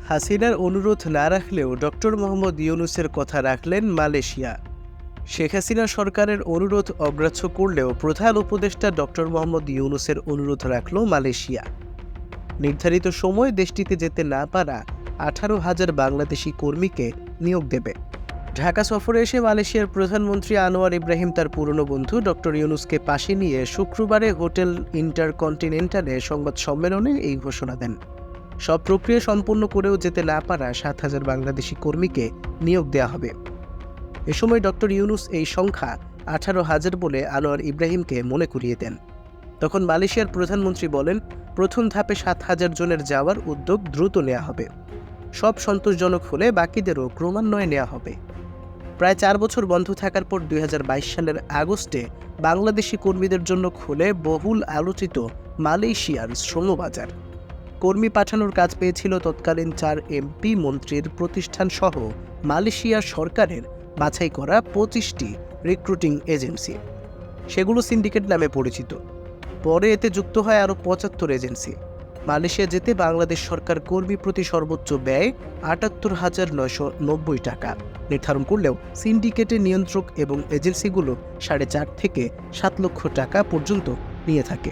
হাসিনার অনুরোধ না রাখলেও ডক্টর মোহাম্মদ ইউনূসের কথা রাখলেন মালয়েশিয়া। শেখ হাসিনা সরকারের অনুরোধ অগ্রাহ্য করলেও প্রধান উপদেষ্টা ডক্টর মোহাম্মদ ইউনূসের অনুরোধ রাখল মালয়েশিয়া। নির্ধারিত সময় দেশটিতে যেতে না পারা 18,000 বাংলাদেশি কর্মীকে নিয়োগ দেবে। ঢাকা সফরে এসে মালয়েশিয়ার প্রধানমন্ত্রী আনোয়ার ইব্রাহিম তার পুরনো বন্ধু ডক্টর ইউনূসকে পাশে নিয়ে শুক্রবারে হোটেল ইন্টারকন্টিনেন্টালে সংবাদ সম্মেলনে এই ঘোষণা দেন। সব প্রক্রিয়া সম্পন্ন করেও যেতে না পারা 7,000 বাংলাদেশি কর্মীকে নিয়োগ দেওয়া হবে। এ সময় ডক্টর ইউনূস এই সংখ্যা 18,000 বলে আনোয়ার ইব্রাহিমকে মনে করিয়ে দেন। তখন মালয়েশিয়ার প্রধানমন্ত্রী বলেন, প্রথম ধাপে 7,000 জনের যাওয়ার উদ্যোগ দ্রুত নেওয়া হবে। সব সন্তোষজনক হলে বাকিদেরও ক্রমান্বয়ে নেওয়া হবে। প্রায় 4 বছর বন্ধ থাকার পর 2022 সালের আগস্টে বাংলাদেশি কর্মীদের জন্য খোলে বহুল আলোচিত মালয়েশিয়ার শ্রমবাজার। কর্মী পাঠানোর কাজ পেয়েছিল তৎকালীন 4 এমপি মন্ত্রীর প্রতিষ্ঠানসহ মালয়েশিয়া সরকারের বাছাই করা 25টি রিক্রুটিং এজেন্সি। সেগুলো সিন্ডিকেট নামে পরিচিত। পরে এতে যুক্ত হয় আরও 75 এজেন্সি। মালয়েশিয়া যেতে বাংলাদেশ সরকার কর্মী প্রতি সর্বোচ্চ ব্যয় 78,990 টাকা নির্ধারণ করলেও সিন্ডিকেটের নিয়ন্ত্রক এবং এজেন্সিগুলো 4.5 থেকে 7 লক্ষ টাকা পর্যন্ত নিয়ে থাকে।